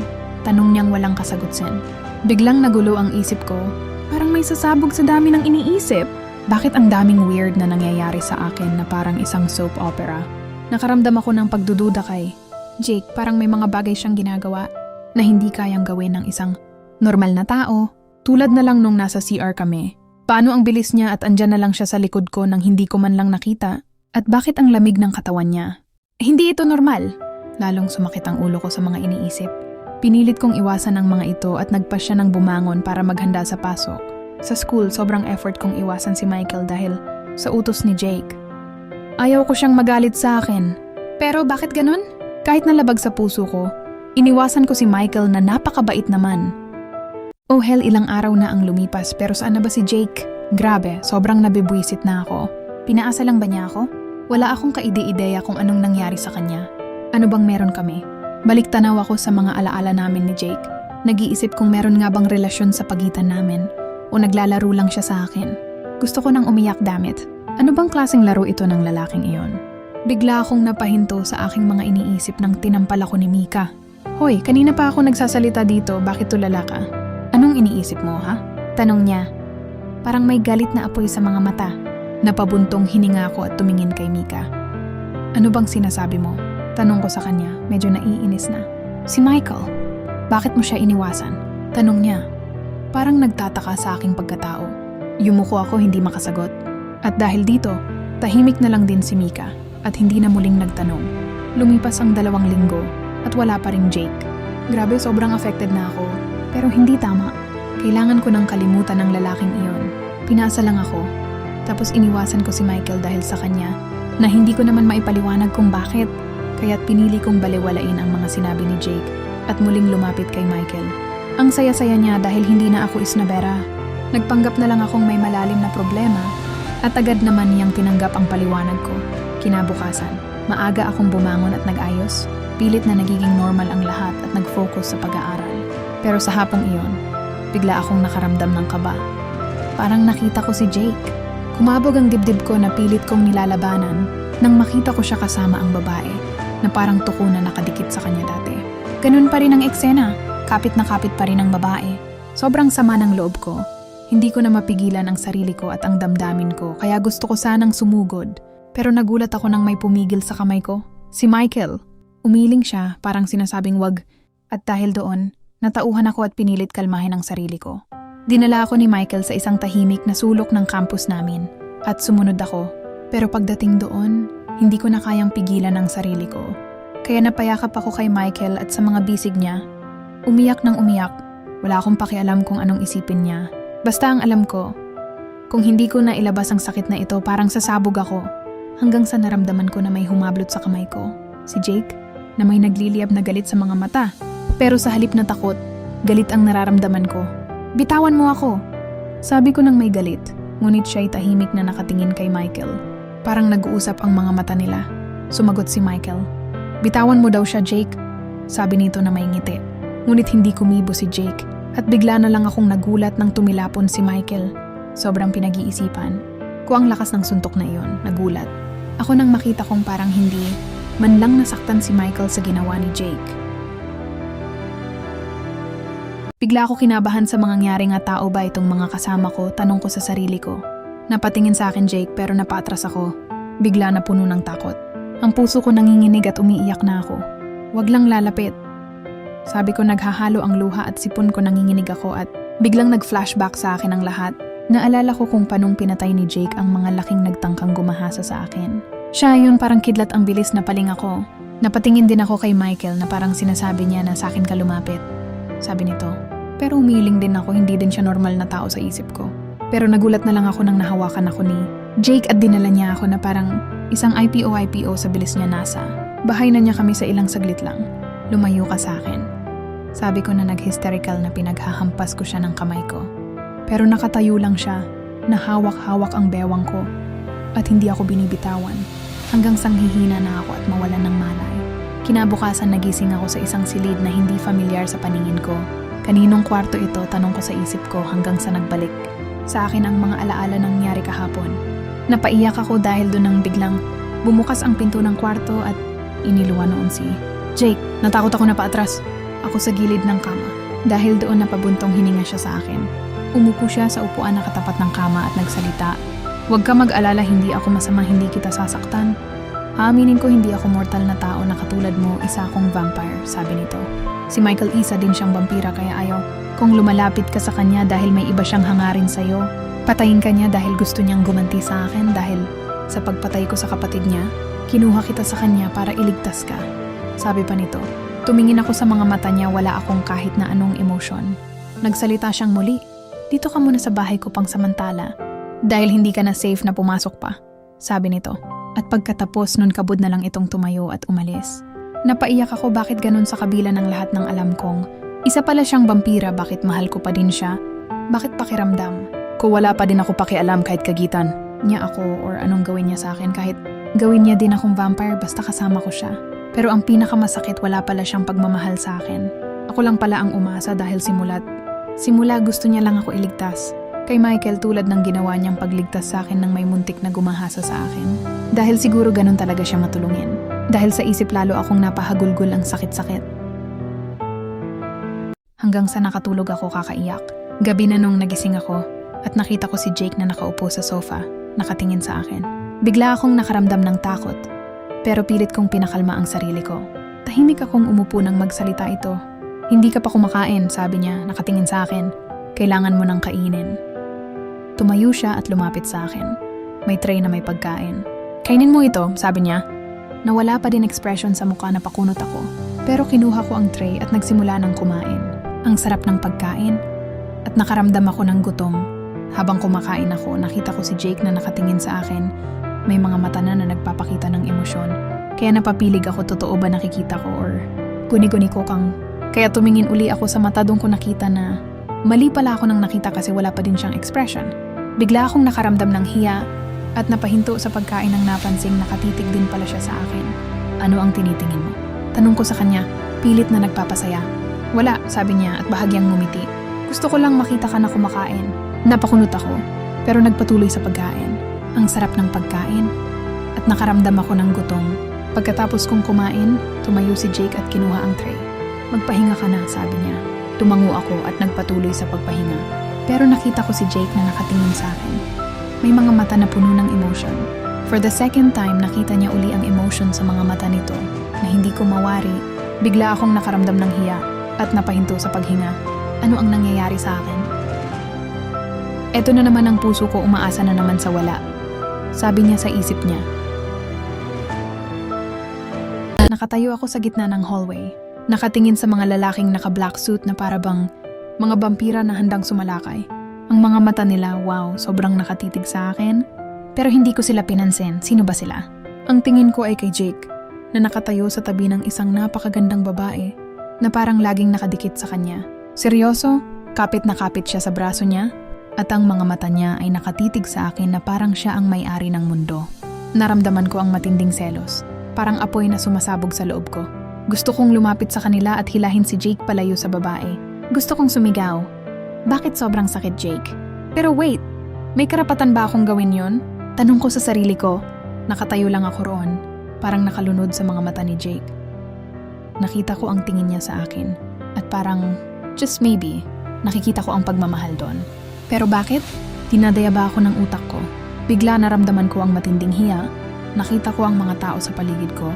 Tanong niyang walang kasagutsan. Biglang nagulo ang isip ko. Parang may sasabog sa dami ng iniisip. Bakit ang daming weird na nangyayari sa akin na parang isang soap opera? Nakaramdam ako ng pagdududa kay Jake. Parang may mga bagay siyang ginagawa na hindi kayang gawin ng isang normal na tao. Tulad na lang nung nasa CR kami. Paano ang bilis niya at andyan na lang siya sa likod ko nang hindi ko man lang nakita? At bakit ang lamig ng katawan niya? Hindi ito normal. Lalong sumakit ang ulo ko sa mga iniisip. Pinilit kong iwasan ang mga ito at nagpa siya ng bumangon para maghanda sa pasok. Sa school, sobrang effort kong iwasan si Michael dahil sa utos ni Jake. Ayaw ko siyang magalit sa akin. Pero bakit ganun? Kahit nalabag sa puso ko, iniwasan ko si Michael na napakabait naman. Oh hell, ilang araw na ang lumipas, pero saan na ba si Jake? Grabe, sobrang nabibwisit na ako. Pinaasa lang ba niya ako? Wala akong kaide-ideya kung anong nangyari sa kanya. Ano bang meron kami? Balik tanaw ako sa mga alaala namin ni Jake. Nag-iisip kung meron nga bang relasyon sa pagitan namin o naglalaro lang siya sa akin. Gusto ko nang umiyak, damit. Ano bang klaseng laro ito ng lalaking iyon? Bigla akong napahinto sa aking mga iniisip nang tinampal ako ni Mika. Hoy, kanina pa ako nagsasalita dito, bakit tulala ka? Anong iniisip mo, ha? Tanong niya. Parang may galit na apoy sa mga mata. Napabuntong hininga ko at tumingin kay Mika. Ano bang sinasabi mo? Tanong ko sa kanya, medyo naiinis na. Si Michael. Bakit mo siya iniwasan? Tanong niya. Parang nagtataka sa aking pagkatao. Yumuko ako, hindi makasagot. At dahil dito, tahimik na lang din si Mika at hindi na muling nagtanong. Lumipas ang 2 linggo at wala pa ring Jake. Grabe, sobrang affected na ako. Pero hindi tama. Kailangan ko nang kalimutan ng lalaking iyon. Pinasa lang ako. Tapos iniwasan ko si Michael dahil sa kanya na hindi ko naman maipaliwanag kung bakit. Kaya't pinili kong baliwalain ang mga sinabi ni Jake at muling lumapit kay Michael. Ang saya-saya niya dahil hindi na ako isnabera. Nagpanggap na lang akong may malalim na problema at agad naman niyang tinanggap ang paliwanag ko. Kinabukasan, maaga akong bumangon at nag-ayos. Pilit na nagiging normal ang lahat at nag-focus sa pag-aaral. Pero sa hapong iyon, bigla akong nakaramdam ng kaba. Parang nakita ko si Jake. Kumabog ang dibdib ko na pilit kong nilalabanan nang makita ko siya kasama ang babae na parang tuko na nakadikit sa kanya dati. Ganun pa rin ang eksena, kapit na kapit pa rin ang babae. Sobrang sama ng loob ko. Hindi ko na mapigilan ang sarili ko at ang damdamin ko, kaya gusto ko sanang sumugod. Pero nagulat ako nang may pumigil sa kamay ko. Si Michael. Umiling siya, parang sinasabing wag. At dahil doon, natauhan ako at pinilit kalmahin ang sarili ko. Dinala ako ni Michael sa isang tahimik na sulok ng campus namin. At sumunod ako. Pero pagdating doon, hindi ko na kayang pigilan ang sarili ko. Kaya napayakap ako kay Michael at sa mga bisig niya. Umiyak ng umiyak. Wala akong pakialam kung anong isipin niya. Basta ang alam ko, kung hindi ko na ilabas ang sakit na ito, parang sasabog ako. Hanggang sa naramdaman ko na may humablot sa kamay ko. Si Jake, na may nagliliyab na galit sa mga mata. Pero sa halip na takot, galit ang nararamdaman ko. Bitawan mo ako! Sabi ko nang may galit, ngunit siya'y tahimik na nakatingin kay Michael. Parang nag-uusap ang mga mata nila. Sumagot si Michael. Bitawan mo daw siya, Jake. Sabi nito na may ngiti. Ngunit hindi kumibo si Jake at bigla na lang akong nagulat nang tumilapon si Michael. Sobrang pinag-iisipan ko ang lakas ng suntok na iyon, nagulat. Ako nang makita kong parang hindi man lang nasaktan si Michael sa ginawa ni Jake. Bigla ako kinabahan sa mga nangyari nga tao ba itong mga kasama ko, tanong ko sa sarili ko. Napatingin sa akin Jake pero napaatras ako. Bigla na puno ng takot. Ang puso ko nanginginig at umiiyak na ako. Wag lang lalapit. Sabi ko naghahalo ang luha at sipon ko nanginginig ako at biglang nag-flashback sa akin ang lahat. Naalala ko kung panong pinatay ni Jake ang mga laking nagtangkang gumahasa sa akin. Siya yun parang kidlat ang bilis na paling ako. Napatingin din ako kay Michael na parang sinasabi niya na sa akin ka lumapit. Sabi nito. Pero umiling din ako, hindi din siya normal na tao sa isip ko. Pero nagulat na lang ako nang nahawakan ako ni Jake at dinala niya ako na parang isang IPO sa bilis niya nasa. Bahay na niya kami sa ilang saglit lang. Lumayo ka sa akin. Sabi ko na nag-hysterical na pinaghahampas ko siya ng kamay ko. Pero nakatayo lang siya, nahawak-hawak ang bewang ko. At hindi ako binibitawan. Hanggang sanghihina na ako at mawalan ng malay. Kinabukasan nagising ako sa isang silid na hindi familiar sa paningin ko. Kaninong kwarto ito, tanong ko sa isip ko hanggang sa nagbalik. Sa akin ang mga alaala ng nangyari kahapon. Napaiyak ako dahil doon nang biglang bumukas ang pinto ng kwarto at iniluwan noon si Jake. Natakot ako na paatras. Ako sa gilid ng kama. Dahil doon napabuntong hininga siya sa akin. Umupo siya sa upuan na katapat ng kama at nagsalita. Huwag ka mag-alala, hindi ako masama, hindi kita sasaktan. Aaminin ko hindi ako mortal na tao na katulad mo, isa akong vampire, sabi nito. Si Michael isa din siyang vampira kaya ayaw. Kung lumalapit ka sa kanya dahil may iba siyang hangarin sa'yo, patayin ka niya dahil gusto niyang gumanti sa akin dahil sa pagpatay ko sa kapatid niya, kinuha kita sa kanya para iligtas ka. Sabi pa nito, tumingin ako sa mga mata niya, wala akong kahit na anong emosyon. Nagsalita siyang muli, dito ka muna sa bahay ko pang samantala dahil hindi ka na safe na pumasok pa, sabi nito. At pagkatapos nun kabod na lang itong tumayo at umalis. Napaiyak ako bakit ganun sa kabila ng lahat ng alam kong isa pala siyang vampira, bakit mahal ko pa din siya? Bakit pakiramdam ko wala pa din ako pakialam kahit kagitan niya ako or anong gawin niya sa akin, kahit gawin niya din akong vampire basta kasama ko siya. Pero ang pinakamasakit, wala pala siyang pagmamahal sa akin. Ako lang pala ang umasa dahil simula gusto niya lang ako iligtas. Kay Michael tulad ng ginawa niyang pagligtas sa akin nang may muntik na gumahasa sa akin. Dahil siguro ganun talaga siya matulungin. Dahil sa isip lalo akong napahagulgol ang sakit-sakit. Hanggang sa nakatulog ako kakaiyak. Gabi na nung nagising ako at nakita ko si Jake na nakaupo sa sofa, nakatingin sa akin. Bigla akong nakaramdam ng takot. Pero pilit kong pinakalma ang sarili ko. Tahimik akong umupo nang magsalita ito. Hindi ka pa kumakain, sabi niya, nakatingin sa akin. Kailangan mo nang kainin. Tumayo siya at lumapit sa akin. May tray na may pagkain. Kainin mo ito, sabi niya. Nawala pa din expression sa mukha na pakunot ako. Pero kinuha ko ang tray at nagsimula ng kumain. Ang sarap ng pagkain. At nakaramdam ako ng gutom. Habang kumakain ako, nakita ko si Jake na nakatingin sa akin. May mga mata na nagpapakita ng emosyon. Kaya napapilig ako, totoo ba nakikita ko or guni-guni ko kang. Kaya tumingin uli ako sa mata, doon ko nakita na mali pala ako nang nakita kasi wala pa din siyang expression. Bigla akong nakaramdam ng hiya at napahinto sa pagkain ng napansing nakatitig din pala siya sa akin. Ano ang tinitingin mo? Tanong ko sa kanya, pilit na nagpapasaya. Wala, sabi niya at bahagyang ngumiti. Gusto ko lang makita ka na kumakain. Napakunot ako, pero nagpatuloy sa pagkain. Ang sarap ng pagkain at nakaramdam ako ng gutom. Pagkatapos kong kumain, tumayo si Jake at kinuha ang tray. Magpahinga ka na, sabi niya. Tumango ako at nagpatuloy sa pagpahinga. Pero nakita ko si Jake na nakatingin sa akin. May mga mata na puno ng emotion. For the second time, nakita niya uli ang emotion sa mga mata nito na hindi ko mawari. Bigla akong nakaramdam ng hiya at napahinto sa paghinga. Ano ang nangyayari sa akin? Eto na naman ang puso ko, umaasa na naman sa wala. sabi niya sa isip niya. Nakatayo ako sa gitna ng hallway, nakatingin sa mga lalaking naka-black suit na parabang mga vampira na handang sumalakay. Ang mga mata nila, wow, sobrang nakatitig sa akin. Pero hindi ko sila pinansin. Sino ba sila? Ang tingin ko ay kay Jake, na nakatayo sa tabi ng isang napakagandang babae na parang laging nakadikit sa kanya. Seryoso, kapit na kapit siya sa braso niya at ang mga mata niya ay nakatitig sa akin na parang siya ang may-ari ng mundo. Naramdaman ko ang matinding selos, parang apoy na sumasabog sa loob ko. Gusto kong lumapit sa kanila at hilahin si Jake palayo sa babae. Gusto kong sumigaw. Bakit sobrang sakit, Jake? Pero wait, may karapatan ba akong gawin yun? Tanong ko sa sarili ko. Nakatayo lang ako roon, parang nakalunod sa mga mata ni Jake. Nakita ko ang tingin niya sa akin at parang, just maybe, nakikita ko ang pagmamahal doon. Pero bakit? Dinadaya ba ako ng utak ko? Bigla naramdaman ko ang matinding hiya. Nakita ko ang mga tao sa paligid ko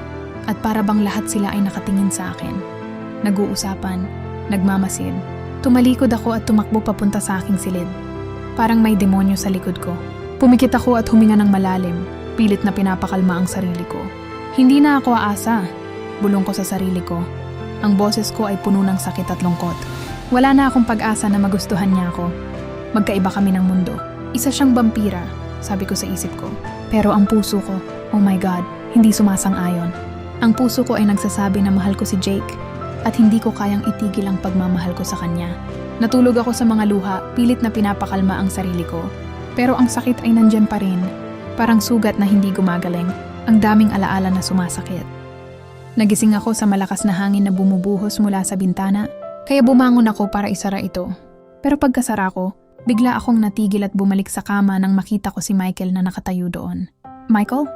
at para bang lahat sila ay nakatingin sa akin. Nag-uusapan, nagmamasid. Tumalikod ako at tumakbo papunta sa aking silid. Parang may demonyo sa likod ko. Pumikit ako at huminga ng malalim, pilit na pinapakalma ang sarili ko. Hindi na ako aasa. Bulong ko sa sarili ko. Ang boses ko ay puno ng sakit at lungkot. Wala na akong pag-asa na magustuhan niya ako. Magkaiba kami ng mundo. Isa siyang vampira, sabi ko sa isip ko. Pero ang puso ko, oh my God, hindi sumasang-ayon. Ang puso ko ay nagsasabi na mahal ko si Jake at hindi ko kayang itigil ang pagmamahal ko sa kanya. Natulog ako sa mga luha, pilit na pinapakalma ang sarili ko. Pero ang sakit ay nandyan pa rin. Parang sugat na hindi gumagaling. Ang daming alaala na sumasakit. Nagising ako sa malakas na hangin na bumubuhos mula sa bintana, kaya bumangon ako para isara ito. Pero pagkasara ko, bigla akong natigil at bumalik sa kama nang makita ko si Michael na nakatayo doon. Michael?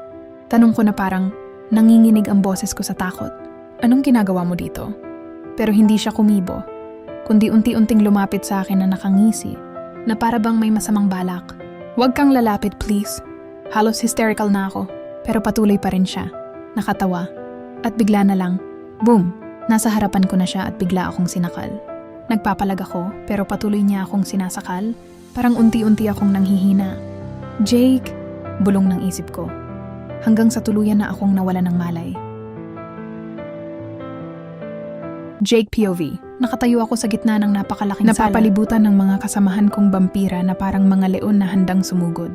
Tanong ko na parang nanginginig ang boses ko sa takot. Anong ginagawa mo dito? Pero hindi siya kumibo, kundi unti-unting lumapit sa akin na nakangisi, na para bang may masamang balak. Huwag kang lalapit, please. Halos hysterical na ako, pero patuloy pa rin siya. Nakatawa. At bigla na lang, boom! Nasa harapan ko na siya at bigla akong sinakal. Nagpapalag ako, pero patuloy niya akong sinasakal. Parang unti-unti akong nanghihina. Jake! Bulong ng isip ko. Hanggang sa tuluyan na akong nawala ng malay. Jake POV. Nakatayo ako sa gitna ng napakalaking sala. Napapalibutan ng mga kasamahan kong vampira na parang mga leon na handang sumugod.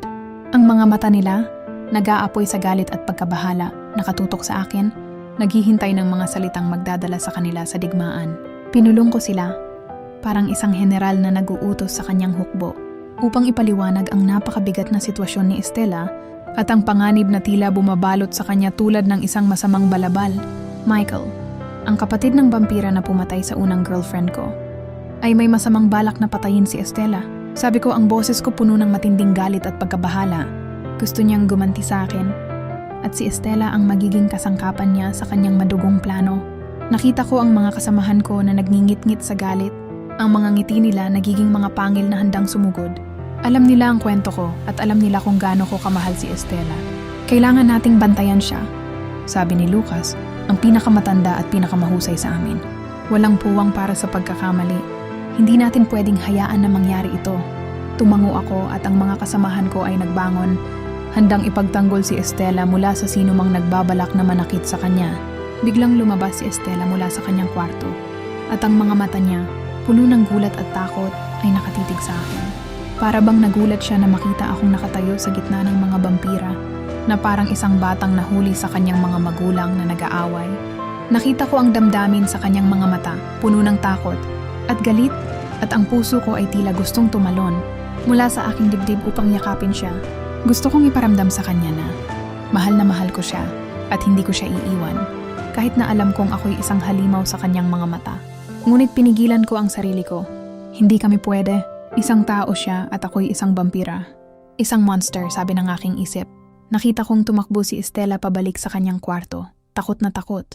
Ang mga mata nila, nag-aapoy sa galit at pagkabahala, nakatutok sa akin, naghihintay ng mga salitang magdadala sa kanila sa digmaan. Pinulong ko sila, parang isang general na nag-uutos sa kanyang hukbo, upang ipaliwanag ang napakabigat na sitwasyon ni Estela at ang panganib na tila bumabalot sa kanya tulad ng isang masamang balabal. Michael, ang kapatid ng vampira na pumatay sa unang girlfriend ko, ay may masamang balak na patayin si Estela. Sabi ko, ang boses ko puno ng matinding galit at pagkabahala. Gusto niyang gumanti sa akin. At si Estela ang magiging kasangkapan niya sa kanyang madugong plano. Nakita ko ang mga kasamahan ko na nagngingit-ngit sa galit. Ang mga ngiti nila nagiging mga pangil na handang sumugod. Alam nila ang kwento ko at alam nila kung gaano ko kamahal si Estela. Kailangan nating bantayan siya, sabi ni Lucas, ang pinakamatanda at pinakamahusay sa amin. Walang puwang para sa pagkakamali. Hindi natin pwedeng hayaan na mangyari ito. Tumango ako at ang mga kasamahan ko ay nagbangon, handang ipagtanggol si Estela mula sa sinumang nagbabalak na manakit sa kanya. Biglang lumabas si Estela mula sa kanyang kwarto at ang mga mata niya, puno ng gulat at takot, ay nakatitig sa akin. Para bang nagulat siya na makita akong nakatayo sa gitna ng mga vampira na parang isang batang nahuli sa kanyang mga magulang na nag-aaway. Nakita ko ang damdamin sa kanyang mga mata, puno ng takot at galit, at ang puso ko ay tila gustong tumalon mula sa aking dibdib upang yakapin siya. Gusto kong iparamdam sa kanya na mahal ko siya at hindi ko siya iiwan, kahit na alam kong ako'y isang halimaw sa kanyang mga mata. Ngunit pinigilan ko ang sarili ko. Hindi kami pwede. Isang tao siya at ako'y isang vampira. Isang monster, sabi ng aking isip. Nakita kong tumakbo si Estela pabalik sa kanyang kwarto. Takot na takot.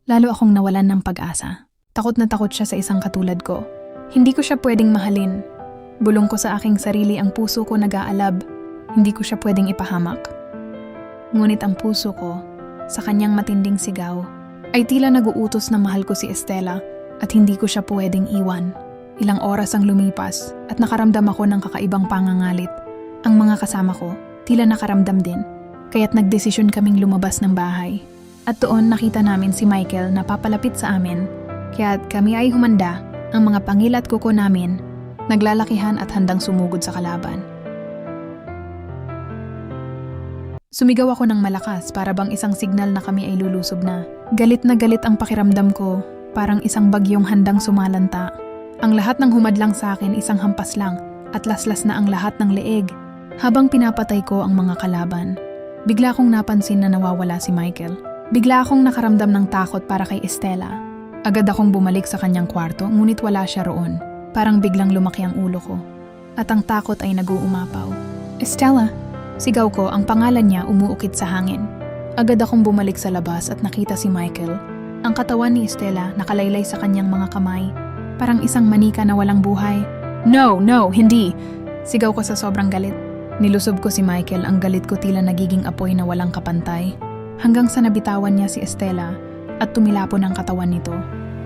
Lalo akong nawalan ng pag-asa. Takot na takot siya sa isang katulad ko. Hindi ko siya pwedeng mahalin. Bulong ko sa aking sarili, ang puso ko nag-aalab. Hindi ko siya pwedeng ipahamak. Ngunit ang puso ko, sa kanyang matinding sigaw, ay tila nag-uutos na mahal ko si Estela at hindi ko siya pwedeng iwan. Ilang oras ang lumipas at nakaramdam ako ng kakaibang pangangalit. Ang mga kasama ko, tila nakaramdam din. Kaya't nagdesisyon kaming lumabas ng bahay. At doon nakita namin si Michael na papalapit sa amin. Kaya't kami ay humanda, ang mga pangil at kuko namin, naglalakihan at handang sumugod sa kalaban. Sumigaw ako ng malakas para bang isang signal na kami ay lulusob na. Galit na galit ang pakiramdam ko, parang isang bagyong handang sumalanta. Ang lahat ng humadlang sa akin isang hampas lang at laslas na ang lahat ng leeg. Habang pinapatay ko ang mga kalaban, bigla kong napansin na nawawala si Michael. Bigla akong nakaramdam ng takot para kay Estela. Agad akong bumalik sa kanyang kwarto ngunit wala siya roon. Parang biglang lumaki ang ulo ko. At ang takot ay nag-uumapaw. Estela! Sigaw ko, ang pangalan niya umuukit sa hangin. Agad akong bumalik sa labas at nakita si Michael. Ang katawan ni Estela nakalaylay sa kanyang mga kamay. Parang isang manika na walang buhay. No, hindi! Sigaw ko sa sobrang galit. Nilusob ko si Michael, ang galit ko tila nagiging apoy na walang kapantay. Hanggang sa nabitawan niya si Estela at tumilapon ang katawan nito.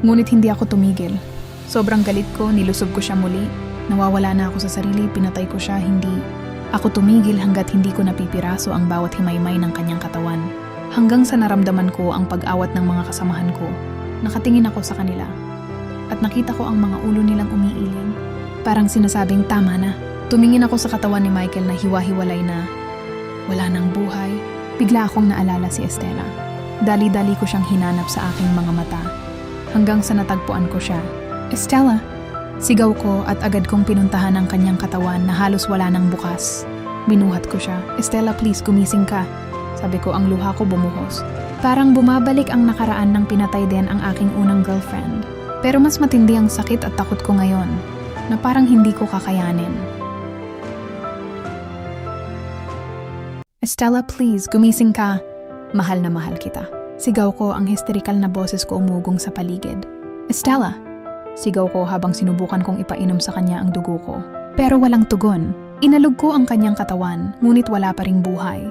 Ngunit hindi ako tumigil. Sobrang galit ko, nilusob ko siya muli. Nawawala na ako sa sarili, pinatay ko siya, hindi. Ako tumigil hanggat hindi ko napipiraso ang bawat himaymay ng kanyang katawan. Hanggang sa naramdaman ko ang pag-awat ng mga kasamahan ko. Nakatingin ako sa kanila. At nakita ko ang mga ulo nilang umiiling. Parang sinasabing tama na. Tumingin ako sa katawan ni Michael na hiwa-hiwalay na. Wala nang buhay. Bigla akong naalala si Estela. Dali-dali ko siyang hinanap sa aking mga mata. Hanggang sa natagpuan ko siya. Estela! Sigaw ko at agad kong pinuntahan ang kanyang katawan na halos wala nang bukas. Binuhat ko siya. Estela, please, gumising ka. Sabi ko, ang luha ko bumuhos. Parang bumabalik ang nakaraan ng pinatay din ang aking unang girlfriend. Pero mas matindi ang sakit at takot ko ngayon, na parang hindi ko kakayanin. Estela, please, gumising ka. Mahal na mahal kita. Sigaw ko, ang hysterical na boses ko umugong sa paligid. Estela! Sigaw ko habang sinubukan kong ipainom sa kanya ang dugo ko. Pero walang tugon. Inalog ko ang kanyang katawan, ngunit wala pa ring buhay.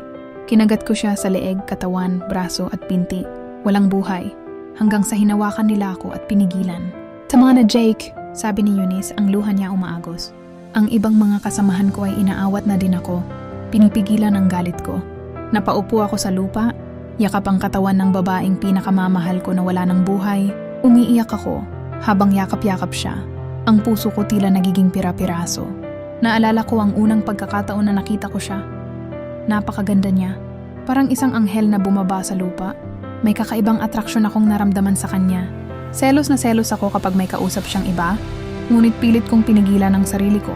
Kinagat ko siya sa leeg, katawan, braso at pinti. Walang buhay. Hanggang sa hinawakan nila ako at pinigilan. Tama na, Jake, sabi ni Eunice, ang luha niya umaagos. Ang ibang mga kasamahan ko ay inaawat na din ako. Pinipigilan ang galit ko. Napaupo ako sa lupa, yakap ang katawan ng babaeng pinakamamahal ko na wala ng buhay. Umiiyak ako. Habang yakap-yakap siya, ang puso ko tila nagiging pira-piraso. Naalala ko ang unang pagkakataon na nakita ko siya. Napakaganda niya. Parang isang anghel na bumaba sa lupa. May kakaibang atraksyon akong naramdaman sa kanya. Selos na selos ako kapag may kausap siyang iba, ngunit pilit kong pinigilan ang sarili ko.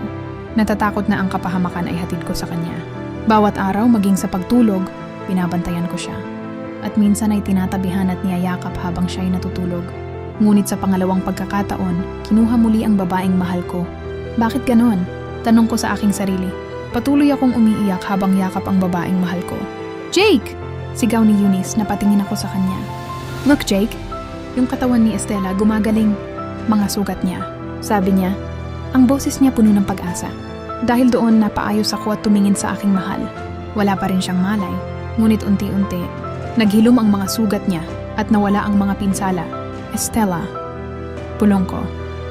Natatakot na ang kapahamakan ay hatid ko sa kanya. Bawat araw, maging sa pagtulog, binabantayan ko siya. At minsan ay tinatabihan at niyayakap habang siya ay natutulog. Ngunit sa pangalawang pagkakataon, kinuha muli ang babaeng mahal ko. Bakit ganon? Tanong ko sa aking sarili. Patuloy akong umiiyak habang yakap ang babaeng mahal ko. Jake! Sigaw ni Eunice, napatingin ako sa kanya. Look, Jake. Yung katawan ni Estela gumagaling. Mga sugat niya. Sabi niya, ang boses niya puno ng pag-asa. Dahil doon napaayos ako at tumingin sa aking mahal. Wala pa rin siyang malay. Ngunit unti-unti, naghilom ang mga sugat niya at nawala ang mga pinsala. Estela, pulong ko,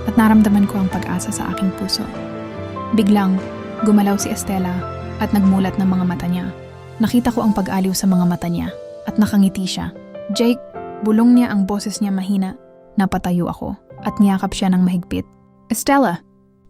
at naramdaman ko ang pag-asa sa aking puso. Biglang, gumalaw si Estela at nagmulat ng mga mata niya. Nakita ko ang pag-aliw sa mga mata niya at nakangiti siya. Jake, bulong niya, ang boses niya mahina. Napatayo ako at niyakap siya ng mahigpit. Estela,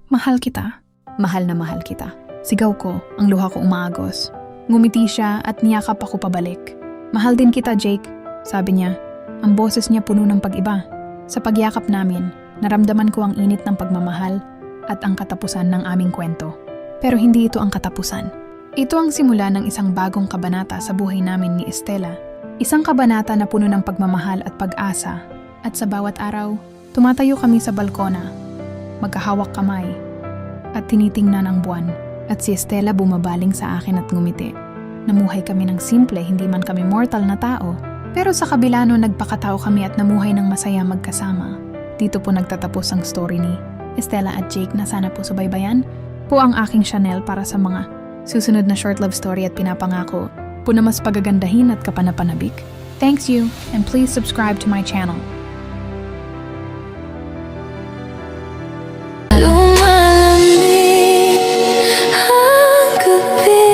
mahal kita. Mahal na mahal kita. Sigaw ko, ang luha ko umaagos. Ngumiti siya at niyakap ako pabalik. Mahal din kita, Jake, sabi niya. Ang boses niya puno ng pag-iba. Sa pagyakap namin, naramdaman ko ang init ng pagmamahal at ang katapusan ng aming kwento. Pero hindi ito ang katapusan. Ito ang simula ng isang bagong kabanata sa buhay namin ni Estela. Isang kabanata na puno ng pagmamahal at pag-asa. At sa bawat araw, tumatayo kami sa balkona, magkahawak kamay, at tinitingnan ang buwan. At si Estela bumabaling sa akin at ngumiti. Namuhay kami ng simple, hindi man kami mortal na tao. Pero sa kabila nun, nagpakatao kami at namuhay ng masaya magkasama. Dito po nagtatapos ang story ni Estela at Jake na sana po subaybayan po ang aking channel para sa mga susunod na short love story at pinapangako po na mas pagagandahin at kapanapanabik. Thanks you, and please subscribe to my channel. Lumalamig ang gabi.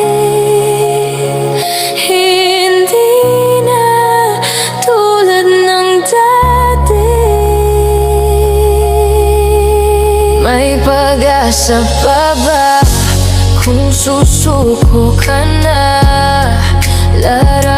nasa baba. Kung susuko ka na, lara